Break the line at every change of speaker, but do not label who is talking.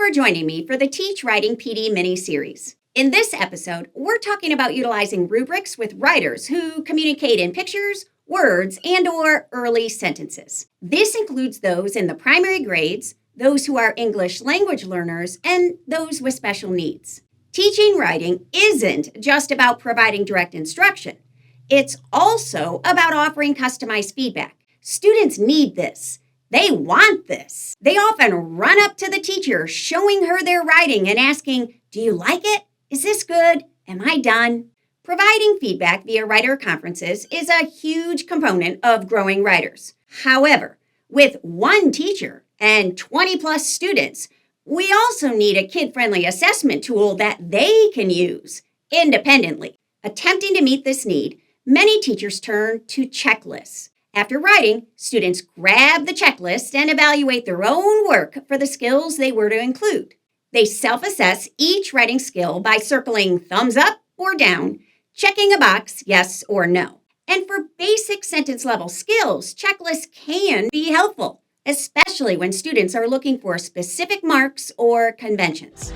for joining me for the Teach Writing PD mini-series. In this episode, we're talking about utilizing rubrics with writers who communicate in pictures, words, and/or early sentences. This includes those in the primary grades, those who are English language learners, and those with special needs. Teaching writing isn't just about providing direct instruction. It's also about offering customized feedback. Students need this. They want this. They often run up to the teacher, showing her their writing and asking, "Do you like it? Is this good? Am I done?" Providing feedback via writer conferences is a huge component of growing writers. However, with one teacher and 20 plus students, we also need a kid-friendly assessment tool that they can use independently. Attempting to meet this need, many teachers turn to checklists. After writing, students grab the checklist and evaluate their own work for the skills they were to include. They self-assess each writing skill by circling thumbs up or down, checking a box, yes or no. And for basic sentence-level skills, checklists can be helpful, especially when students are looking for specific marks or conventions.